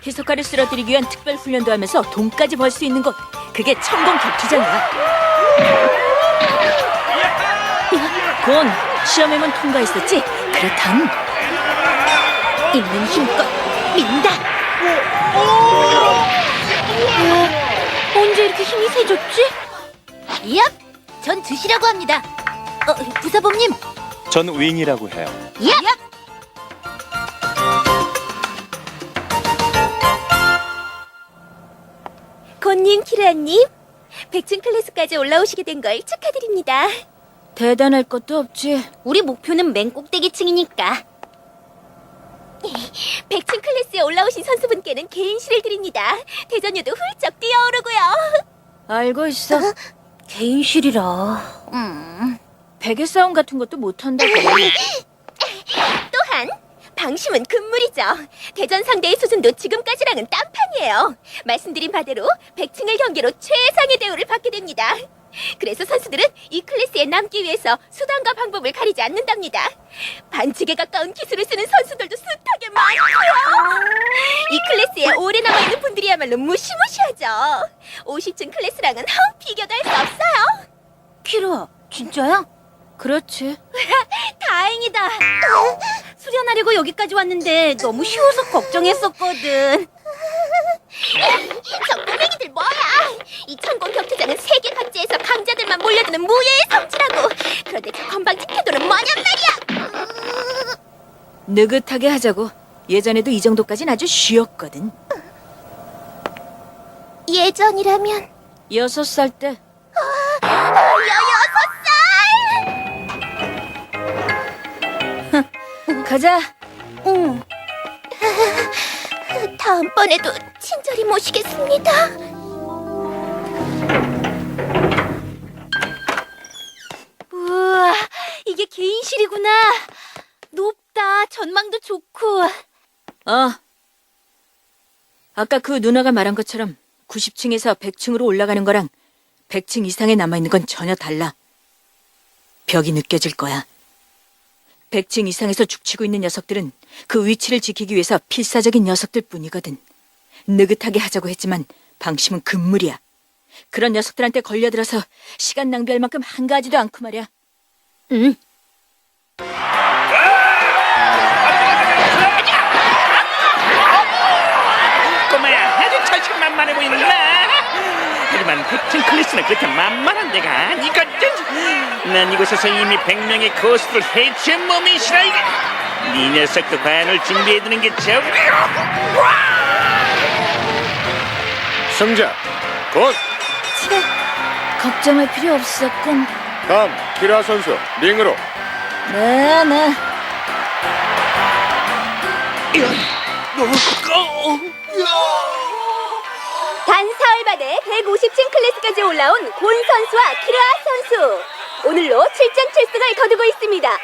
희석가를 쓰러뜨리기 위한 특별 훈련도 하면서 돈까지 벌 수 있는 곳. 그게 천공 격투장이야. 곤, 시험에만 통과했었지? 그렇담. 있는 힘껏 민다. 언제 이렇게 힘이 세졌지? 얍! 전 드시라고 합니다. 부사범님. 전 윙이라고 해요. 얍! 곤님, 키라님, 백층 클래스까지 올라오시게 된 걸 축하드립니다. 대단할 것도 없지. 우리 목표는 맨 꼭대기층이니까. 백층 클래스에 올라오신 선수분께는 개인시를 드립니다. 대전유도 훌쩍 뛰어오르고요. 알고 있어. 개인실이라. 베개 싸움 같은 것도 못한다고. 또한 방심은 금물이죠. 대전 상대의 수준도 지금까지랑은 딴판이에요. 말씀드린 바대로 백층을 경계로 최상의 대우를 받게 됩니다. 그래서 선수들은 이 클래스에 남기 위해서 수단과 방법을 가리지 않는답니다. 반칙에 가까운 기술을 쓰는 선수들도 숱하게 많고요. 이 클래스에 오래 남아있는 분들이야말로 무시무시하죠. 50층 클래스랑은 헝 비교도 할 수 없어요. 키라, 진짜야? 그렇지. 다행이다. 수련하려고 여기까지 왔는데 너무 쉬워서 걱정했었거든. 저 꼬맹이들 뭐야? 이 천공 격투장은 세계 각지에서 강자들만 몰려드는 무예의 성지라고. 그런데 저 건방진 태도는 뭐냔 말이야. 느긋하게 하자고. 예전에도 이 정도까진 아주 쉬웠거든. 예전이라면 6살 때. 6살? 가자. 응. 다음번에도 친절히 모시겠습니다. 우와, 이게 개인실이구나. 높다. 전망도 좋고. 아까 그 누나가 말한 것처럼 90층에서 100층으로 올라가는 거랑 100층 이상에 남아있는 건 전혀 달라. 벽이 느껴질 거야. 100층 이상에서 죽치고 있는 녀석들은 그 위치를 지키기 위해서 필사적인 녀석들 뿐이거든. 느긋하게 하자고 했지만 방심은 금물이야. 그런 녀석들한테 걸려들어서 시간 낭비할 만큼 한가하지도 않고 말이야. 응. 꼬마야, 아주 자신만만해 보이는구나. 하지만 백층 클래스는 그렇게 만만한 데가 아니거든. 난 이곳에서 이미 100명의 고수를 해치운 몸이시라 이게. 네 녀석도 관을 준비해두는 게 좋고요. 승자, 곧 걱정할 필요 없었군. 다음 키라 선수 링으로. 네. 단 사흘 만에 150층 클래스까지 올라온 곤 선수와 키라 선수. 오늘로 7장 7승을 거두고 있습니다.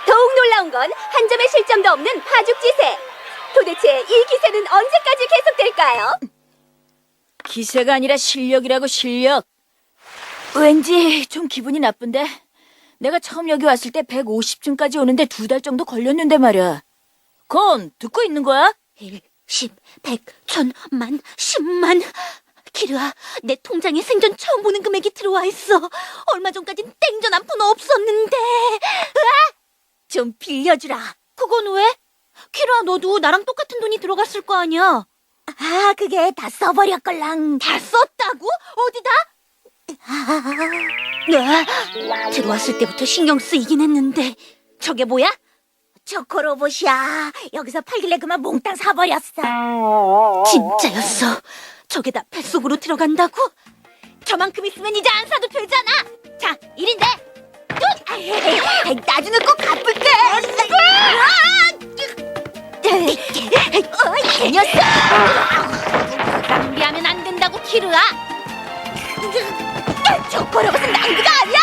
더욱 놀라운 건 한 점의 실점도 없는 파죽지세. 도대체 이 기세는 언제까지 계속될까요? 기세가 아니라 실력이라고, 실력. 왠지 좀 기분이 나쁜데. 내가 처음 여기 왔을 때 150층까지 오는데 2달 정도 걸렸는데 말이야. 건 듣고 있는 거야? 1, 10, 100, 1000, 만, 10만. 키르아, 내 통장에 생전 처음 보는 금액이 들어와 있어. 얼마 전까진 땡전 한 푼 없었는데. 좀 빌려주라. 그건 왜? 키르아, 너도 나랑 똑같은 돈이 들어갔을 거 아니야? 아, 그게 다 써버렸걸랑. 다 썼다고? 어디다? 들어왔을 때부터 신경 쓰이긴 했는데. 저게 뭐야? 초코로봇이야. 여기서 팔길래 그만 몽땅 사버렸어. 진짜였어. 저게 다 뱃속으로 들어간다고? 저만큼 있으면 이제 안 사도 되잖아. 자, 1인데 나중에 꼭 갚을게. 이 녀석! 낭비하면 안 된다고, 키르아. 초코로봇은 낭비가 아니야.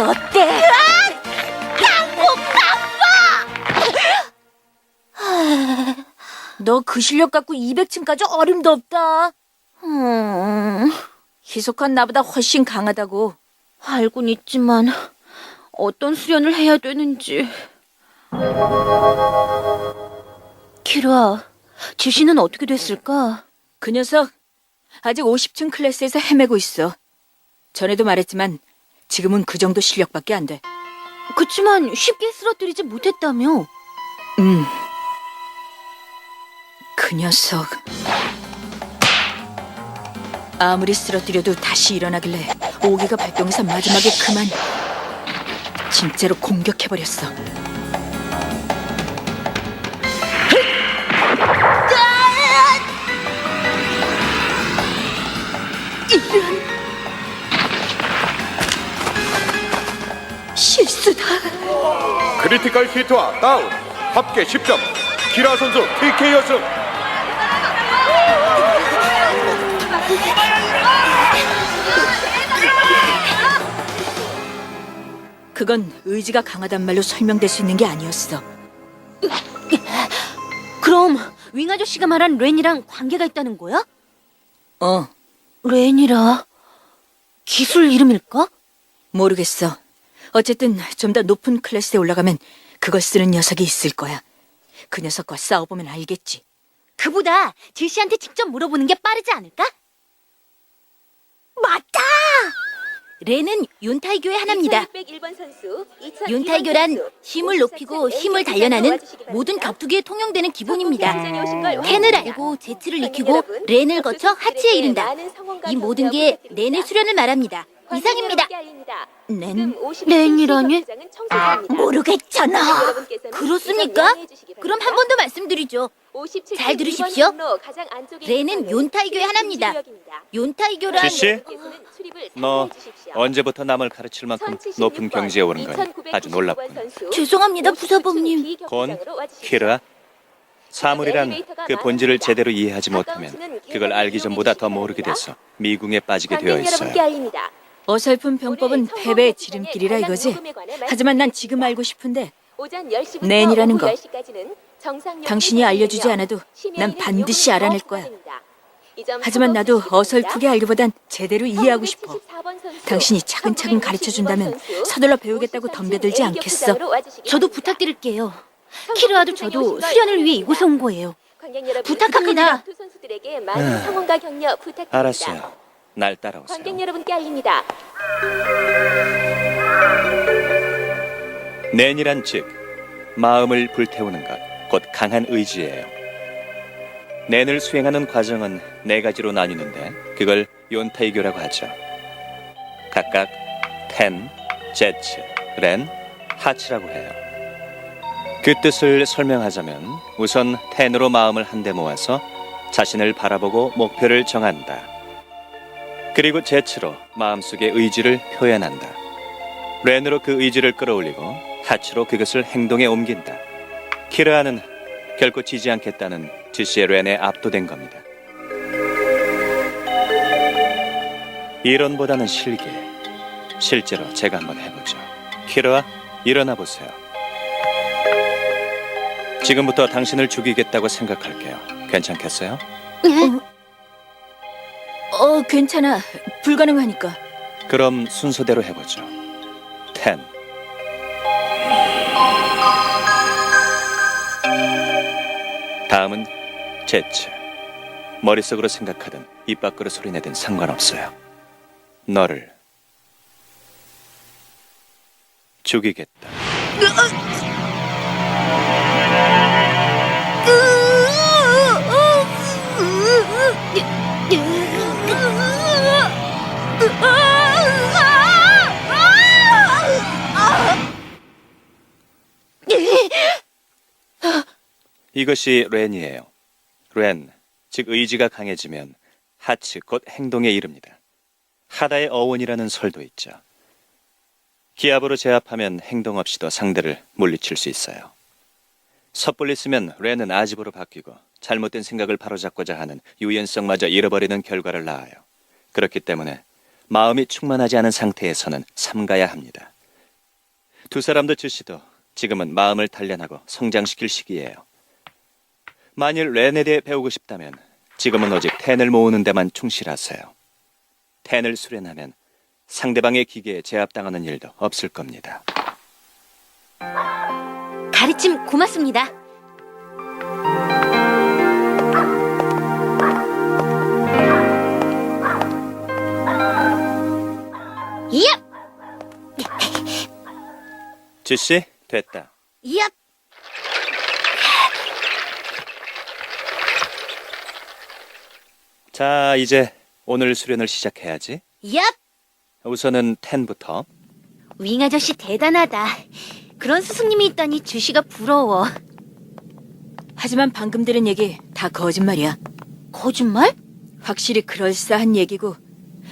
어때? 너 그 실력 갖고 200층까지 어림도 없다. 희석한 나보다 훨씬 강하다고. 알고는 있지만 어떤 수련을 해야 되는지. 키라, 지시는 어떻게 됐을까? 그 녀석 아직 50층 클래스에서 헤매고 있어. 전에도 말했지만 지금은 그 정도 실력밖에 안 돼. 그치만 쉽게 쓰러뜨리지 못했다며. 그 녀석 아무리 쓰러뜨려도 다시 일어나길래 5기가 발동해서 마지막에 그만 진짜로 공격해버렸어. 실수다. 크리티컬 히트와 다운. 합계 10점. 키라 선수 TK였음. 그건 의지가 강하단 말로 설명될 수 있는 게 아니었어. 그럼 윙 아저씨가 말한 렌이랑 관계가 있다는 거야? 어, 렌이라 기술 이름일까? 모르겠어. 어쨌든 좀 더 높은 클래스에 올라가면 그걸 쓰는 녀석이 있을 거야. 그 녀석과 싸워보면 알겠지. 그보다 지시한테 직접 물어보는 게 빠르지 않을까? 맞다! 렌은 윤타이교의 하나입니다. 윤타이교란 힘을 높이고 힘을 단련하는 모든 격투기에 통용되는 기본입니다. 텐을 알고 제치를 익히고 렌을 거쳐 하치에 이른다. 이 모든 게 렌의 수련을 말합니다. 이상입니다. 렌이라니? 모르겠잖아. 그렇습니까? 그럼 한 번 더 말씀드리죠. 잘 들으십시오. 렌은 윤타이교의 하나입니다. 윤타이교란 지시? 너 언제부터 남을 가르칠 만큼 높은 경지에 오른 거니? 아주 놀랍군. 죄송합니다, 부사범님. 곤, 키라, 사물이란 그 본질을 제대로 이해하지 못하면 그걸 알기 전보다 더 모르게 돼서 미궁에 빠지게 되어 있어요. 어설픈 병법은 패배의 지름길이라 이거지. 하지만 난 지금 알고 싶은데 렌이라는 거 당신이 알려주지 않아도 난 반드시 알아낼 거야. 하지만 나도 어설프게 알기보단 제대로 이해하고 싶어. 당신이 차근차근 가르쳐준다면 서둘러 배우겠다고 덤벼들지 않겠어. 저도 부탁드릴게요. 키르와도 저도 수련을 위해 이곳에 온 거예요. 부탁합니다. 알았어요. 날 따라오세요. 관객 여러분께 알립니다. 낸이란 즉 마음을 불태우는 것, 곧 강한 의지예요. 낸을 수행하는 과정은 네 가지로 나뉘는데 그걸 윤타이교라고 하죠. 각각 텐, 제츠, 렌, 하치라고 해요. 그 뜻을 설명하자면 우선 텐으로 마음을 한데 모아서 자신을 바라보고 목표를 정한다. 그리고 제츠로 마음속의 의지를 표현한다. 렌으로 그 의지를 끌어올리고 하치로 그것을 행동에 옮긴다. 키르아는 결코 지지 않겠다는 지시의 렌에 압도된 겁니다. 이론보다는 실기. 실제로 제가 한번 해보죠. 키르아, 일어나 보세요. 지금부터 당신을 죽이겠다고 생각할게요. 괜찮겠어요? 괜찮아. 불가능하니까. 그럼 순서대로 해보죠. 텐. 다음은 제츠. 머릿속으로 생각하든 입 밖으로 소리내든 상관없어요. 너를 죽이겠다. 이것이 렌이에요. 렌, 즉 의지가 강해지면 하츠, 곧 행동에 이릅니다. 하다의 어원이라는 설도 있죠. 기압으로 제압하면 행동 없이도 상대를 물리칠 수 있어요. 섣불리 쓰면 렌은 아집으로 바뀌고 잘못된 생각을 바로잡고자 하는 유연성마저 잃어버리는 결과를 낳아요. 그렇기 때문에 마음이 충만하지 않은 상태에서는 삼가야 합니다. 두 사람도 즉시도 지금은 마음을 단련하고 성장시킬 시기예요. 만일 렌에 대해 배우고 싶다면 지금은 오직 텐을 모으는 데만 충실하세요. 텐을 수련하면 상대방의 기계에 제압당하는 일도 없을 겁니다. 가르침 고맙습니다. 주씨, 됐다. 얍! 자, 이제 오늘 수련을 시작해야지. 얍! 우선은 10부터. 윙 아저씨 대단하다. 그런 스승님이 있다니 주씨가 부러워. 하지만 방금 들은 얘기 다 거짓말이야. 거짓말? 확실히 그럴싸한 얘기고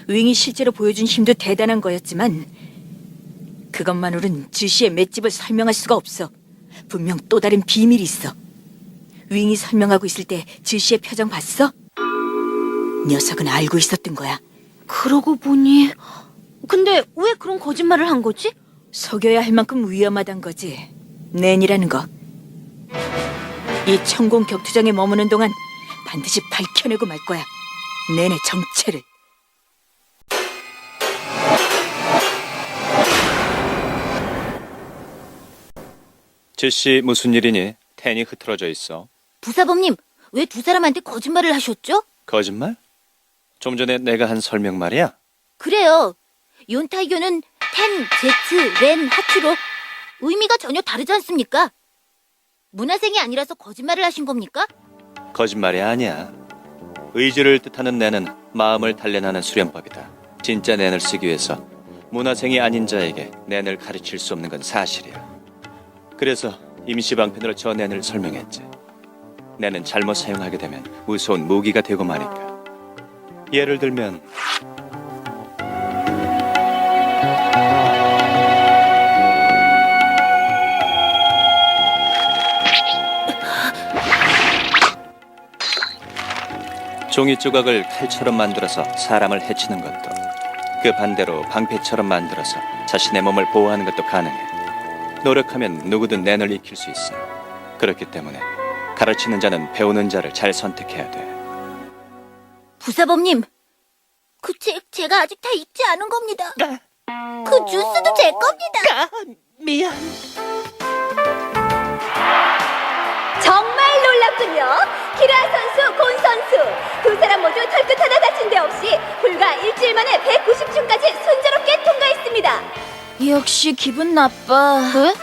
윙이 실제로 보여준 힘도 대단한 거였지만 그것만으론 주시의 맷집을 설명할 수가 없어. 분명 또 다른 비밀이 있어. 윙이 설명하고 있을 때 주시의 표정 봤어? 녀석은 알고 있었던 거야. 그러고 보니... 근데 왜 그런 거짓말을 한 거지? 속여야 할 만큼 위험하단 거지. 낸이라는 거. 이 천공 격투장에 머무는 동안 반드시 밝혀내고 말 거야. 낸의 정체를. 주씨, 무슨 일이니? 10이 흐트러져 있어. 부사범님, 왜 두 사람한테 거짓말을 하셨죠? 거짓말? 좀 전에 내가 한 설명 말이야. 그래요. 욘타이교는 텐, 제트, 렌, 하트로 의미가 전혀 다르지 않습니까? 문화생이 아니라서 거짓말을 하신 겁니까? 거짓말이 아니야. 의지를 뜻하는 내는 마음을 단련하는 수련법이다. 진짜 낸을 쓰기 위해서 문화생이 아닌 자에게 낸을 가르칠 수 없는 건 사실이야. 그래서 임시방편으로 저 낸을 설명했지. 낸은 잘못 사용하게 되면 무서운 무기가 되고 마니까. 예를 들면 종이 조각을 칼처럼 만들어서 사람을 해치는 것도, 그 반대로 방패처럼 만들어서 자신의 몸을 보호하는 것도 가능해. 노력하면 누구든 낸을 익힐 수 있어. 그렇기 때문에 가르치는 자는 배우는 자를 잘 선택해야 돼. 부사범님, 그 책 제가 아직 다 읽지 않은 겁니다. 그 주스도 제 겁니다. 미안. 정말 놀랍군요. 키라 선수, 곤 선수 두 사람 모두 털끝 하나 다친 데 없이 불과 일주일 만에 190층까지 순조롭게 통과했습니다. 역시 기분 나빠. 왜?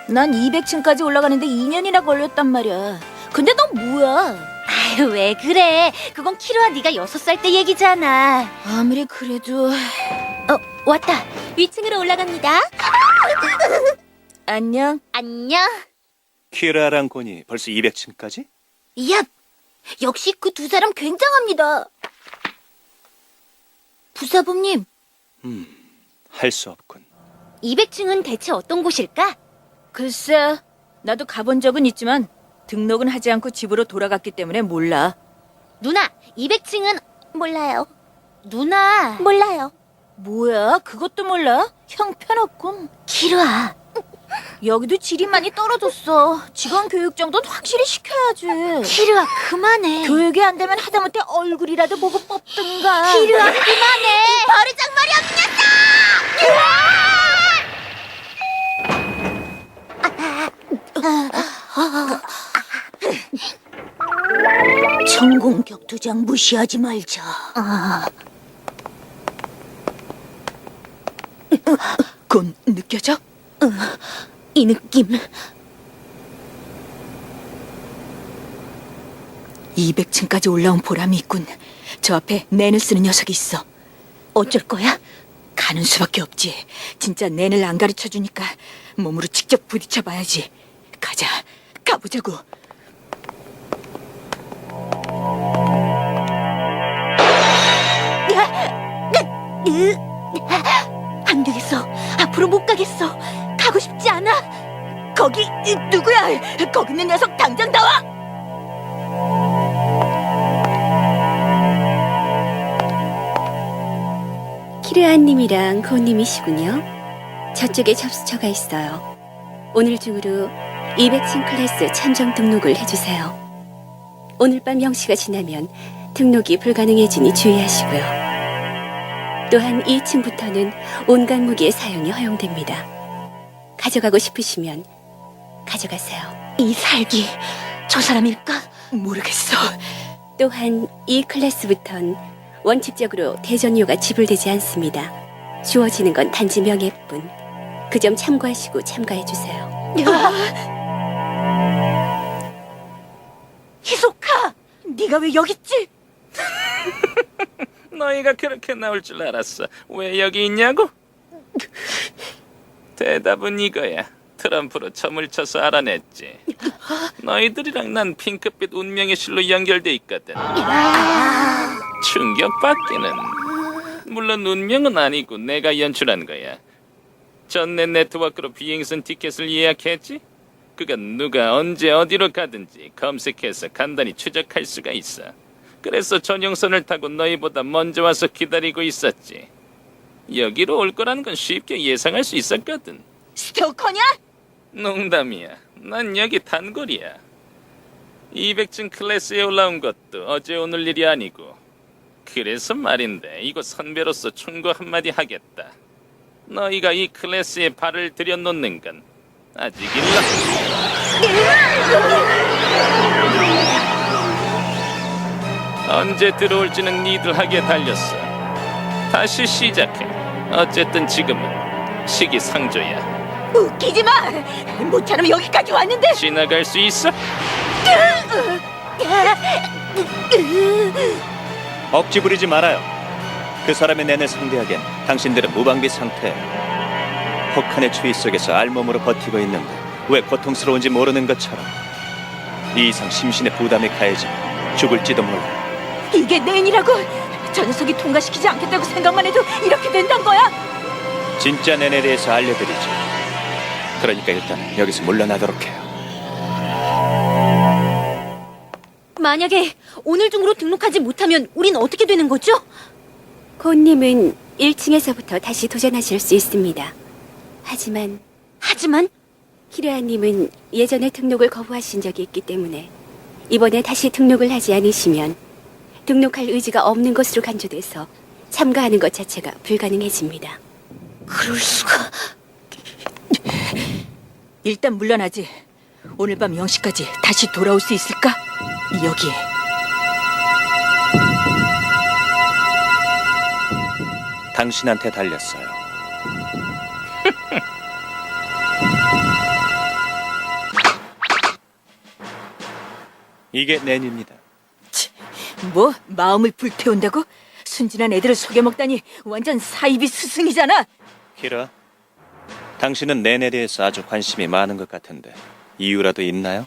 난 200층까지 올라가는데 2년이나 걸렸단 말이야. 근데 넌 뭐야? 아유, 왜 그래? 그건 키로와 네가 6살 때 얘기잖아. 아무리 그래도... 왔다. 위층으로 올라갑니다. 안녕. 안녕. 키라랑 곤이 벌써 200층까지? 얍! 역시 그 두 사람 굉장합니다. 부사범님, 할 수 없군. 200층은 대체 어떤 곳일까? 글쎄, 나도 가본 적은 있지만 등록은 하지 않고 집으로 돌아갔기 때문에 몰라. 누나, 200층은 몰라요. 누나, 몰라요. 뭐야? 그것도 몰라? 형편없군. 키로아. 여기도 질이 많이 떨어졌어. 직원 교육 정도는 확실히 시켜야지. 키로아, 그만해. 교육이 안 되면 하다못해 얼굴이라도 보고 뽑든가. 키로아, 그만해. 버르장머리 없는 천공 격투장 무시하지 말자. 곤 느껴져? 이 느낌. 200층까지 올라온 보람이 있군. 저 앞에 낸을 쓰는 녀석이 있어. 어쩔 거야? 가는 수밖에 없지. 진짜 낸을 안 가르쳐 주니까 몸으로 직접 부딪혀 봐야지. 가자. 가보자고. 안 되겠어. 앞으로 못 가겠어. 가고 싶지 않아. 거기 누구야? 거기 있는 녀석 당장 나와. 키르아님이랑 고님이시군요. 저쪽에 접수처가 있어요. 오늘 중으로 200층 클래스 참정 등록을 해주세요. 오늘 밤 0시가 지나면 등록이 불가능해지니 주의하시고요. 또한 2층부터는 온갖 무기의 사용이 허용됩니다. 가져가고 싶으시면 가져가세요. 이 살기, 저 사람일까? 모르겠어. 또한 이 클래스부턴 원칙적으로 대전료가 지불되지 않습니다. 주어지는 건 단지 명예뿐. 그 점 참고하시고 참가해주세요. 희소카! 네가 왜 여기 있지? 너희가 그렇게 나올 줄 알았어. 왜 여기 있냐고? 대답은 이거야. 트럼프로 점을 쳐서 알아냈지. 너희들이랑 난 핑크빛 운명의 실로 연결돼 있거든. 충격받기는. 물론 운명은 아니고 내가 연출한 거야. 전net 네트워크로 비행선 티켓을 예약했지? 그건 누가 언제 어디로 가든지 검색해서 간단히 추적할 수가 있어. 그래서 전용선을 타고 너희보다 먼저 와서 기다리고 있었지. 여기로 올 거라는 건 쉽게 예상할 수 있었거든. 스토커냐? 농담이야. 난 여기 단골이야. 200층 클래스에 올라온 것도 어제 오늘 일이 아니고. 그래서 말인데 이곳 선배로서 충고 한마디 하겠다. 너희가 이 클래스에 발을 들여놓는 건 아직 일러. 언제 들어올지는 니들하게 달렸어. 다시 시작해. 어쨌든 지금은 시기상조야. 웃기지 마! 모처럼 여기까지 왔는데! 지나갈 수 있어? 억지 부리지 말아요. 그 사람의 낸을 상대하기엔 당신들은 무방비 상태에 혹한의 추위 속에서 알몸으로 버티고 있는데 왜 고통스러운지 모르는 것처럼 이 이상 심신의 부담이 가해지면 죽을지도 몰라. 이게 낸이라고! 저 녀석이 통과시키지 않겠다고 생각만 해도 이렇게 된단 거야? 진짜 낸에 대해서 알려드리죠. 그러니까 일단 여기서 물러나도록 해요. 만약에 오늘 중으로 등록하지 못하면 우린 어떻게 되는 거죠? 코님은 1층에서부터 다시 도전하실 수 있습니다. 하지만 키르아님은 예전에 등록을 거부하신 적이 있기 때문에 이번에 다시 등록을 하지 않으시면 등록할 의지가 없는 것으로 간주돼서 참가하는 것 자체가 불가능해집니다. 그럴 수가... 일단 물러나지. 오늘 밤 0시까지 다시 돌아올 수 있을까? 여기에. 당신한테 달렸어요. 이게 낸입니다. 뭐? 마음을 불태운다고? 순진한 애들을 속여먹다니 완전 사이비 스승이잖아. 키라, 당신은 낸에 대해서 아주 관심이 많은 것 같은데 이유라도 있나요?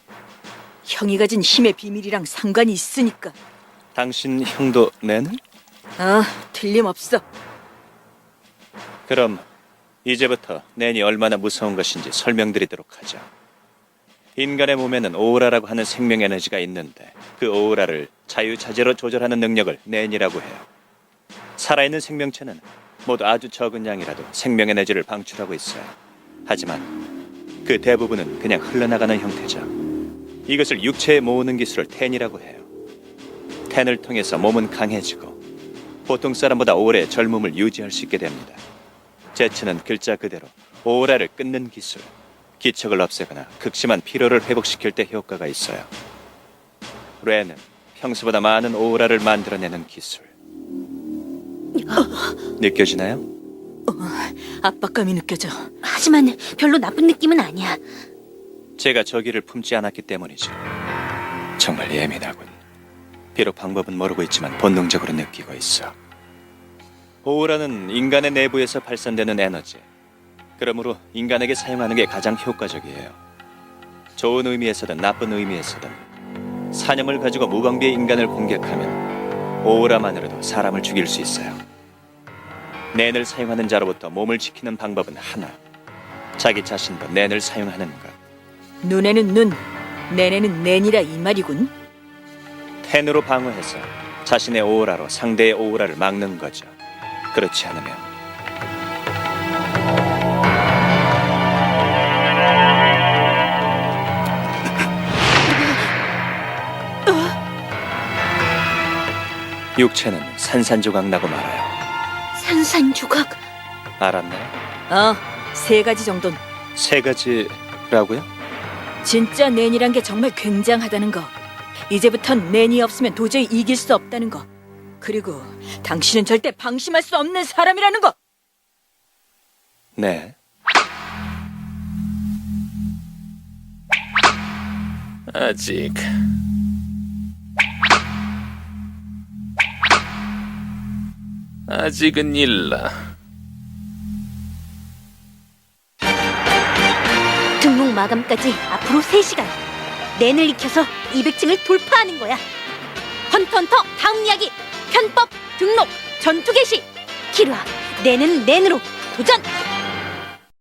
형이 가진 힘의 비밀이랑 상관이 있으니까. 당신 형도 낸을? 틀림없어. 그럼 이제부터 낸이 얼마나 무서운 것인지 설명드리도록 하죠. 인간의 몸에는 오우라라고 하는 생명 에너지가 있는데 그 오우라를 자유자재로 조절하는 능력을 낸이라고 해요. 살아있는 생명체는 모두 아주 적은 양이라도 생명 에너지를 방출하고 있어요. 하지만 그 대부분은 그냥 흘러나가는 형태죠. 이것을 육체에 모으는 기술을 텐이라고 해요. 텐을 통해서 몸은 강해지고 보통 사람보다 오래 젊음을 유지할 수 있게 됩니다. 제츠는 글자 그대로 오우라를 끊는 기술, 기척을 없애거나 극심한 피로를 회복시킬 때 효과가 있어요. 레는 평소보다 많은 오우라를 만들어내는 기술. 느껴지나요? 압박감이 느껴져. 하지만 별로 나쁜 느낌은 아니야. 제가 저기를 품지 않았기 때문이죠. 정말 예민하군. 비록 방법은 모르고 있지만 본능적으로 느끼고 있어. 오우라는 인간의 내부에서 발산되는 에너지. 그러므로 인간에게 사용하는 게 가장 효과적이에요. 좋은 의미에서든 나쁜 의미에서든 사념을 가지고 무방비의 인간을 공격하면 오우라만으로도 사람을 죽일 수 있어요. 낸을 사용하는 자로부터 몸을 지키는 방법은 하나. 자기 자신도 낸을 사용하는 것. 눈에는 눈, 내내는 낸이라 이 말이군. 텐으로 방어해서 자신의 오우라로 상대의 오우라를 막는 거죠. 그렇지 않으면 육체는 산산조각 나고 말아요. 산산조각. 알았나요? 3가지 정도는. 3가지라고요? 진짜 낸이란 게 정말 굉장하다는 거. 이제부턴 낸이 없으면 도저히 이길 수 없다는 거. 그리고 당신은 절대 방심할 수 없는 사람이라는 거. 네. 아직은 일라. 등록 마감까지 앞으로 3시간. 낸을 익혀서 200층을 돌파하는 거야. 헌터헌터 다음 이야기. 편법 등록 전투 개시. 키루아, 낸은 낸으로 도전.